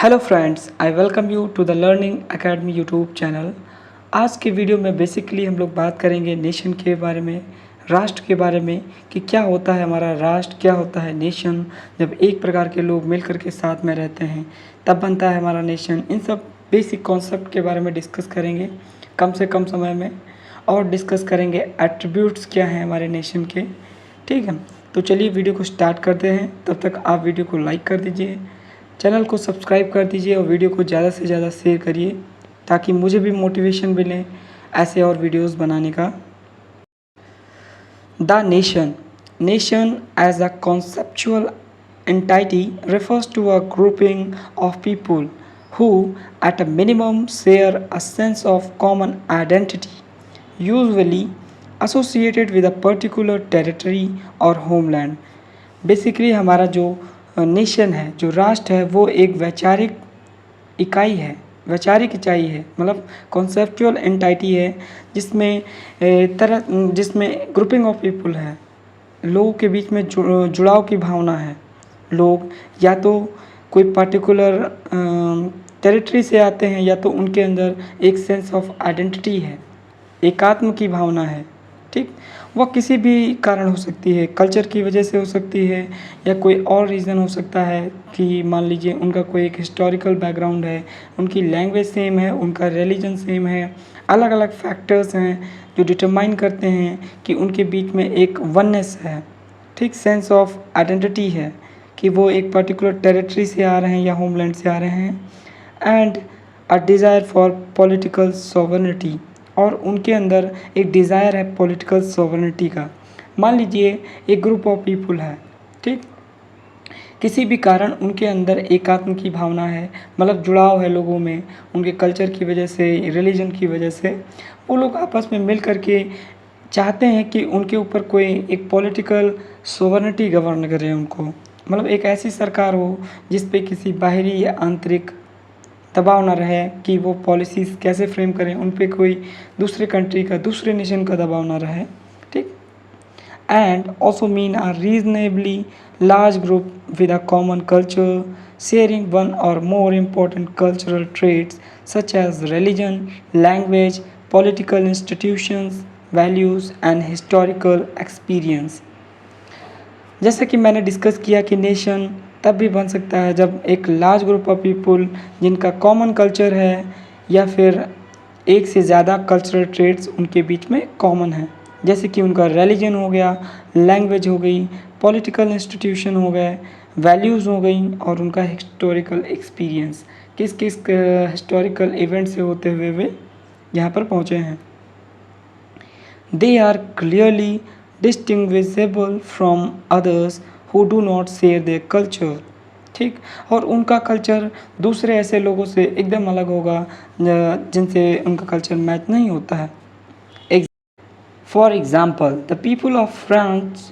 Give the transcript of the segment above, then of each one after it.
Hello friends, I welcome you to the learning academy YouTube channel. आज के video में basically हम लोग बात करेंगे नेशन के बारे में, राष्ट्र के बारे में कि क्या होता है हमारा राष्ट्र, क्या होता है नेशन। जब एक प्रकार के लोग मिलकर के साथ में रहते हैं तब बनता है हमारा नेशन। इन सब बेसिक कॉन्सेप्ट के बारे में डिस्कस करेंगे कम से कम समय में, और डिस्कस करेंगे एट्रीब्यूट्स क्या हैं हमारे नेशन के। ठीक है, तो चलिए वीडियो को स्टार्ट करते हैं। तब तक आप वीडियो को लाइक कर दीजिए, चैनल को सब्सक्राइब कर दीजिए और वीडियो को ज़्यादा से ज़्यादा शेयर करिए ताकि मुझे भी मोटिवेशन मिले ऐसे और वीडियोस बनाने का। The nation as a conceptual entity refers to a grouping of people who at a minimum share a sense of common identity, usually associated with a particular territory or homeland. Basically हमारा जो nation है, जो राष्ट्र है, वो एक वैचारिक इकाई है, वैचारिक इकाई है, मतलब कॉन्सेप्चुअल एंटाइटी है जिसमें जिसमें ग्रुपिंग ऑफ पीपल है, लोगों के बीच में जुड़ाव की भावना है। लोग या तो कोई पर्टिकुलर टेरिटरी से आते हैं या तो उनके अंदर एक सेंस ऑफ आइडेंटिटी है, एकात्म की भावना है। ठीक, वह किसी भी कारण हो सकती है, कल्चर की वजह से हो सकती है या कोई और रीज़न हो सकता है कि मान लीजिए उनका कोई एक हिस्टोरिकल बैकग्राउंड है, उनकी लैंग्वेज सेम है, उनका रिलीजन सेम है। अलग अलग फैक्टर्स हैं जो डिटरमाइन करते हैं कि उनके बीच में एक वननेस है, ठीक, सेंस ऑफ आइडेंटिटी है कि वो एक पर्टिकुलर टेरिटरी से आ रहे हैं या होमलैंड से आ रहे हैं। And a desire for political sovereignty, और उनके अंदर एक डिज़ायर है पॉलिटिकल सॉवरेनिटी का। मान लीजिए एक ग्रुप ऑफ पीपल है, ठीक, किसी भी कारण उनके अंदर एकात्म की भावना है, मतलब जुड़ाव है लोगों में, उनके कल्चर की वजह से, रिलीजन की वजह से। वो लोग आपस में मिल कर के चाहते हैं कि उनके ऊपर कोई एक पॉलिटिकल सोवरेनिटी गवर्न करे उनको, मतलब एक ऐसी सरकार हो जिस पे किसी बाहरी या आंतरिक दबाव ना रहे कि वो पॉलिसीज़ कैसे फ्रेम करें, उन पे कोई दूसरे कंट्री का, दूसरे नेशन का दबाव ना रहे। ठीक, and also mean a reasonably large group with a common culture, sharing one or more important cultural traits such as religion, language, political institutions, values and historical experience. जैसे कि मैंने डिस्कस किया कि नेशन तब भी बन सकता है जब एक लार्ज ग्रुप ऑफ पीपल जिनका कॉमन कल्चर है या फिर एक से ज़्यादा कल्चरल ट्रेड्स उनके बीच में कॉमन है, जैसे कि उनका रिलीजन हो गया, लैंग्वेज हो गई, पॉलिटिकल इंस्टीट्यूशन हो गए, वैल्यूज़ हो गई और उनका हिस्टोरिकल एक्सपीरियंस, किस किस हिस्टोरिकल इवेंट से होते हुए वे यहाँ पर पहुँचे हैं। They are clearly distinguishable from others who do not share their culture. ठीक, और उनका कल्चर दूसरे ऐसे लोगों से एकदम अलग होगा जिनसे उनका कल्चर मैच नहीं होता है। For example, the people of France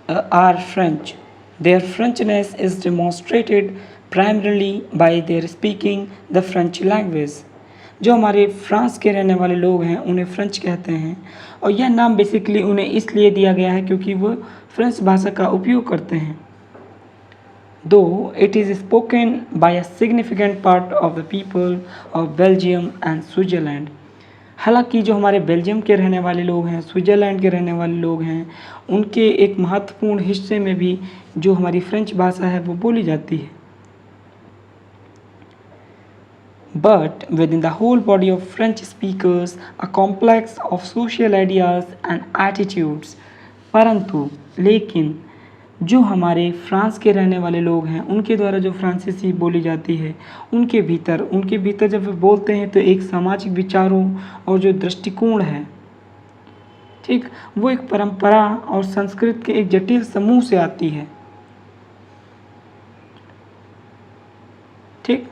are French. Their Frenchness is demonstrated primarily by their speaking the French language. जो हमारे फ्रांस के रहने वाले लोग हैं उन्हें फ्रेंच कहते हैं, और यह नाम बेसिकली उन्हें इसलिए दिया गया है क्योंकि वो फ्रेंच भाषा का उपयोग करते हैं। Though it is spoken by a significant part of the people of Belgium and Switzerland. हालांकि जो हमारे बेल्जियम के रहने वाले लोग हैं, स्विट्ज़रलैंड के रहने वाले लोग हैं, उनके एक महत्वपूर्ण हिस्से में भी जो हमारी फ्रेंच भाषा है वो बोली जाती है। But within the whole body of French speakers a complex of social ideas and attitudes, परंतु लेकिन जो हमारे फ्रांस के रहने वाले लोग हैं उनके द्वारा जो फ्रांसीसी बोली जाती है, उनके भीतर जब वे बोलते हैं तो एक सामाजिक विचारों और जो दृष्टिकोण है, ठीक, वो एक परंपरा और संस्कृत के एक जटिल समूह से आती है। ठीक,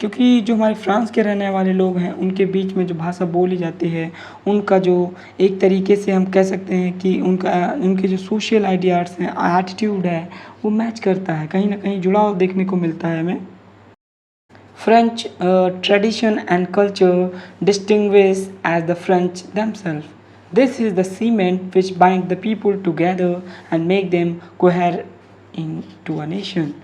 क्योंकि जो हमारे फ्रांस के रहने वाले लोग हैं उनके बीच में जो भाषा बोली जाती है, उनका जो एक तरीके से हम कह सकते हैं कि उनके जो सोशल आइडियाज़ हैं, एटीट्यूड है, वो मैच करता है, कहीं ना कहीं जुड़ाव देखने को मिलता है हमें। French tradition and culture distinguish as the French themselves. This is the cement which bind the people together and make them cohere into a nation.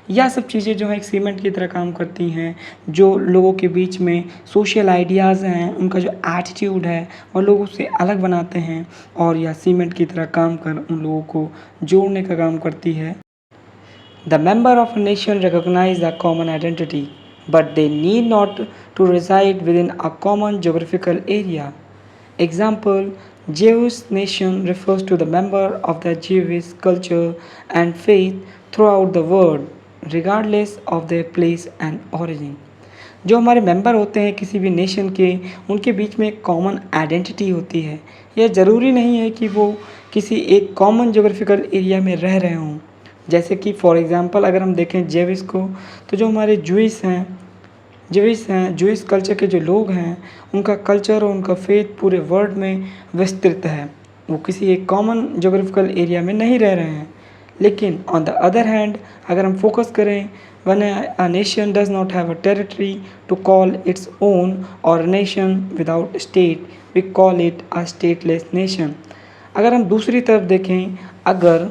यह सब चीज़ें जो है एक सीमेंट की तरह काम करती हैं, जो लोगों के बीच में सोशल आइडियाज़ हैं, उनका जो एटीट्यूड है और लोगों से अलग बनाते हैं, और यह सीमेंट की तरह काम कर उन लोगों को जोड़ने का काम करती है। The member of a nation recognize a common identity, but they need not to reside within a common geographical area. Example, Jewish nation refers to the member of the Jewish culture and faith throughout the world, regardless of their place and origin. जो हमारे member होते हैं किसी भी nation के, उनके बीच में एक कॉमन आइडेंटिटी होती है। यह ज़रूरी नहीं है कि वो किसी एक कॉमन जोग्राफिकल एरिया में रह रहे हों। जैसे कि फॉर एग्ज़ाम्पल अगर हम देखें जेविस को, तो जो हमारे जूइश कल्चर के जो लोग हैं, उनका कल्चर और उनका फेथ पूरे वर्ल्ड में विस्तृत है। वो किसी एक कॉमन जोग्राफिकल एरिया में नहीं रह रहे हैं। लेकिन ऑन द अदर हैंड अगर हम फोकस करें, when a nation does not have a territory to call its own or a nation without state, we call it a stateless nation. अगर हम दूसरी तरफ देखें, अगर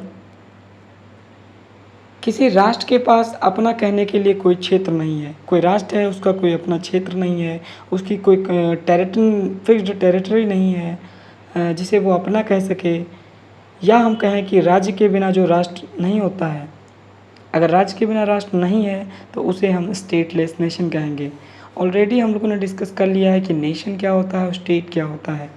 किसी राष्ट्र के पास अपना कहने के लिए कोई क्षेत्र नहीं है, कोई राष्ट्र है उसका कोई अपना क्षेत्र नहीं है, उसकी कोई फिक्स्ड टेरिटरी नहीं है जिसे वो अपना कह सके, या हम कहें कि राज्य के बिना जो राष्ट्र नहीं होता है, अगर राज्य के बिना राष्ट्र नहीं है तो उसे हम स्टेटलेस नेशन कहेंगे। ऑलरेडी हम लोगों ने डिस्कस कर लिया है कि नेशन क्या होता है और स्टेट क्या होता है।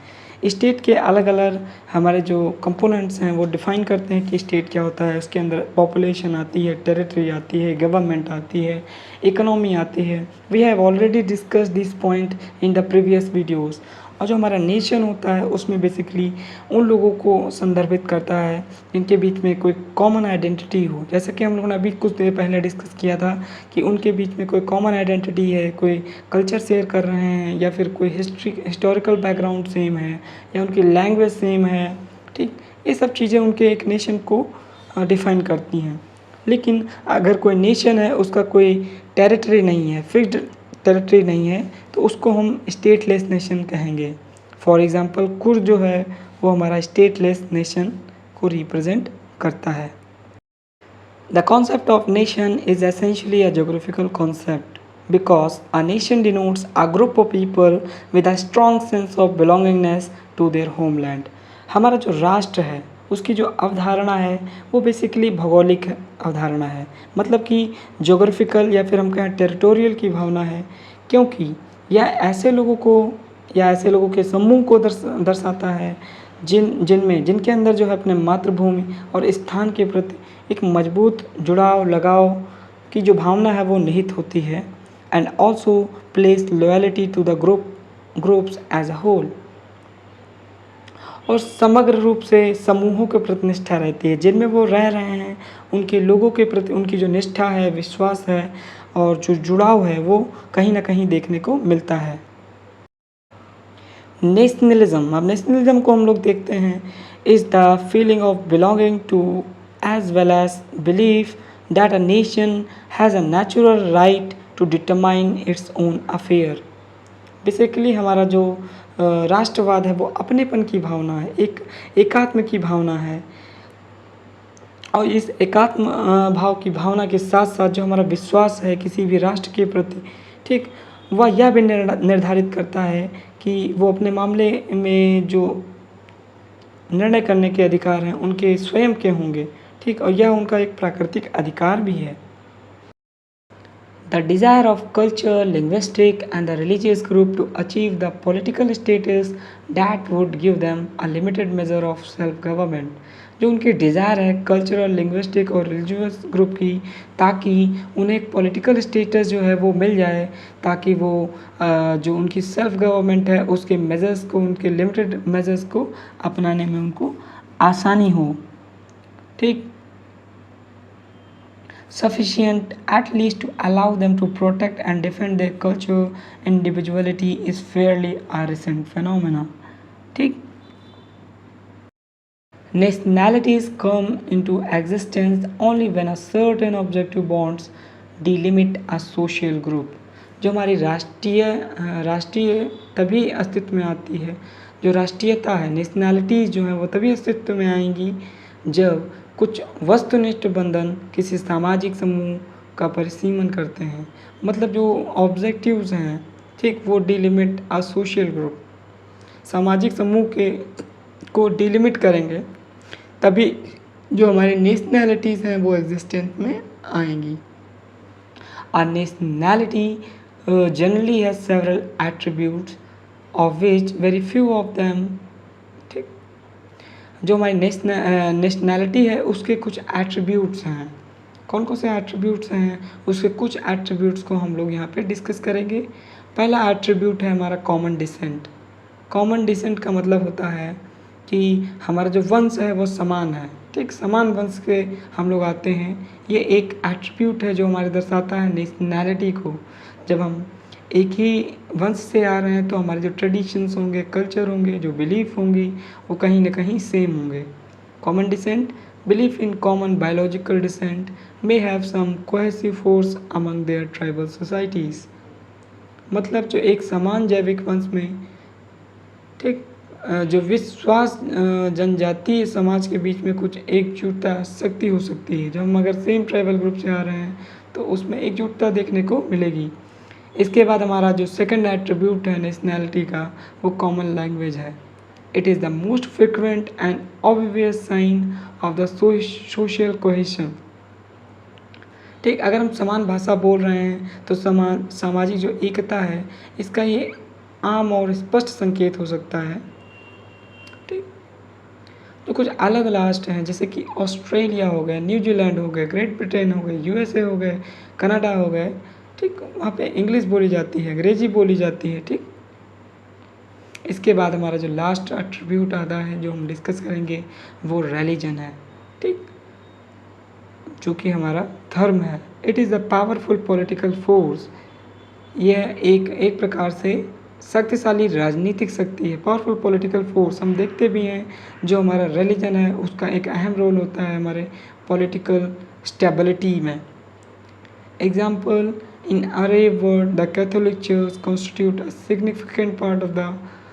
स्टेट के अलग अलग हमारे जो कंपोनेंट्स हैं वो डिफ़ाइन करते हैं कि स्टेट क्या होता है। उसके अंदर पॉपुलेशन आती है, टेरिटरी आती है, गवर्नमेंट आती है, इकोनॉमी आती है। We have already discuss this point in the previous videos. और जो हमारा नेशन होता है उसमें बेसिकली उन लोगों को संदर्भित करता है जिनके बीच में कोई कॉमन आइडेंटिटी हो। जैसे कि हम लोगों ने अभी कुछ देर पहले डिस्कस किया था कि उनके बीच में कोई कॉमन आइडेंटिटी है, कोई कल्चर शेयर कर रहे हैं, या फिर कोई हिस्टोरिकल बैकग्राउंड सेम है, या उनकी लैंग्वेज सेम है। ठीक, ये सब चीज़ें उनके एक नेशन को डिफ़ाइन करती हैं। लेकिन अगर कोई नेशन है उसका कोई टेरिटरी नहीं है, फिक्स्ड टेरिटरी नहीं है, तो उसको हम स्टेटलेस नेशन कहेंगे। फॉर एग्ज़ाम्पल कुर्द जो है वो हमारा स्टेटलेस नेशन को रिप्रेजेंट करता है। The concept of nation is essentially a geographical concept because a nation denotes a group of people with a strong sense of belongingness to their homeland. हमारा जो राष्ट्र है उसकी जो अवधारणा है वो बेसिकली भौगोलिक अवधारणा है, मतलब कि जोग्राफिकल या फिर हम कहें टेरिटोरियल की भावना है, क्योंकि यह ऐसे लोगों को या ऐसे लोगों के समूह को दर्शाता है जिनके अंदर जो है अपने मातृभूमि और स्थान के प्रति एक मजबूत जुड़ाव लगाव की जो भावना है वो निहित होती है, and also place loyalty to the groups as a whole. और समग्र रूप से समूहों के प्रति निष्ठा रहती है जिनमें वो रह रहे हैं, उनके लोगों के प्रति उनकी जो निष्ठा है, विश्वास है और जो जुड़ाव है वो कहीं ना कहीं देखने को मिलता है। नेशनलिज्म, अब नेशनलिज्म को हम लोग देखते हैं, is the feeling of belonging to as well as belief that a nation has a natural right to determine its own affair. Basically हमारा जो राष्ट्रवाद है वो अपनेपन की भावना है, एक एकात्म की भावना है, और इस एकात्म भाव की भावना के साथ साथ जो हमारा विश्वास है किसी भी राष्ट्र के प्रति, ठीक, वह यह भी निर्धारित करता है कि वो अपने मामले में जो निर्णय करने के अधिकार हैं उनके स्वयं के होंगे, ठीक, और यह उनका एक प्राकृतिक अधिकार भी है। The desire of culture, linguistic and the religious group to achieve the political status that would give them a limited measure of self-government. जो उनकी डिज़ायर है कल्चरल, लिंग्विस्टिक और रिलीजियस ग्रुप की, ताकि उन्हें एक पॉलिटिकल स्टेटस जो है वो मिल जाए, ताकि वो जो उनकी सेल्फ गवर्नमेंट है उसके मेजर्स को, उनके लिमिटेड मेजर्स को अपनाने में उनको आसानी हो। ठीक, sufficient at least to allow them to protect and defend their culture individuality is fairly a recent phenomena. ठीक, nationalities come into existence only when a certain objective bonds delimit a social group. जो हमारी राष्ट्रीय तभी अस्तित्व में आती है, जो राष्ट्रीयता है, नेशनैलिटीज़ जो हैं वो तभी अस्तित्व में आएंगी जब कुछ वस्तुनिष्ठ बंधन किसी सामाजिक समूह का परिसीमन करते हैं। मतलब जो ऑब्जेक्टिव्स हैं, ठीक, वो डिलिमिट अ सोशल ग्रुप, सामाजिक समूह के को डिलिमिट करेंगे, तभी जो हमारी नेशनैलिटीज़ हैं वो एग्जिस्टेंस में आएंगी। A nationality generally has several attributes of which very few of them, ठीक, जो हमारी नेशनैलिटी है उसके कुछ एट्रीब्यूट्स हैं। कौन कौन से एट्रीब्यूट्स हैं, उसके कुछ एट्रीब्यूट्स को हम लोग यहाँ पे डिस्कस करेंगे। पहला एट्रीब्यूट है हमारा कॉमन डिसेंट। कॉमन डिसेंट का मतलब होता है कि हमारा जो वंश है वो समान है, ठीक, समान वंश के हम लोग आते हैं। ये एक एट्रीब्यूट है जो हमारे दर्शाता है नेशनैलिटी को। जब हम एक ही वंश से आ रहे हैं तो हमारे जो ट्रेडिशंस होंगे, कल्चर होंगे, जो बिलीफ होंगी, वो कहीं ना कहीं सेम होंगे। Common descent, belief in common biological descent may have some cohesive force among their tribal societies. मतलब जो एक समान जैविक वंश में, ठीक, जो विश्वास जनजातीय समाज के बीच में कुछ एकजुटता शक्ति हो सकती है। जब हम अगर सेम ट्राइबल ग्रुप से आ रहे हैं तो उसमें एकजुटता देखने को मिलेगी। इसके बाद हमारा जो सेकंड एट्रीब्यूट है नेशनैलिटी का, वो कॉमन लैंग्वेज है। It is the most frequent and obvious sign of the social cohesion. ठीक, अगर हम समान भाषा बोल रहे हैं तो समान सामाजिक जो एकता है, इसका ये आम और स्पष्ट संकेत हो सकता है। ठीक, तो कुछ अलग राष्ट्र हैं जैसे कि ऑस्ट्रेलिया हो गए, न्यूजीलैंड हो गए, ग्रेट ब्रिटेन हो गए, यूएसए हो गए, कनाडा हो गए, ठीक, वहाँ पे इंग्लिश बोली जाती है, अंग्रेजी बोली जाती है। ठीक, इसके बाद हमारा जो लास्ट एट्रीब्यूट आता है जो हम डिस्कस करेंगे वो रिलीजन है। ठीक, जो कि हमारा धर्म है। It is a powerful political force. यह एक प्रकार से शक्तिशाली राजनीतिक शक्ति है। पावरफुल पॉलिटिकल फोर्स हम देखते भी हैं, जो हमारा रिलीजन है उसका एक अहम रोल होता है हमारे पॉलिटिकल स्टेबिलिटी में। Example, in Arab world, the Catholic Church constitute a significant part of the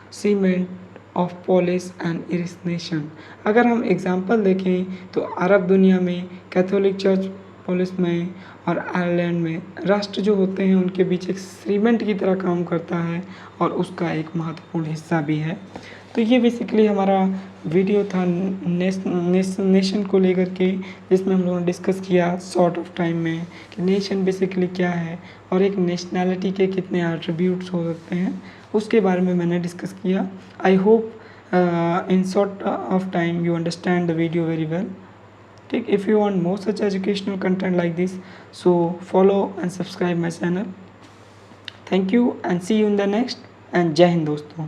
cement of police and Irish nation। अगर हम एग्जाम्पल देखें तो अरब दुनिया में कैथोलिक चर्च पुलिस में और आयरलैंड में राष्ट्र जो होते हैं उनके बीच एक सीमेंट की तरह काम करता है और उसका एक महत्वपूर्ण हिस्सा भी है। तो ये बेसिकली हमारा वीडियो था नेशन को लेकर के, जिसमें हम लोगों ने डिस्कस किया शॉर्ट ऑफ टाइम में कि नेशन बेसिकली क्या है और एक नेशनैलिटी के कितने एट्रीब्यूट्स हो सकते हैं, उसके बारे में मैंने डिस्कस किया। I hope in short of time you understand the video very well. ठीक, if you want more such educational content like this, so follow and subscribe my channel. Thank you and see you in the next, and जय हिंद दोस्तों।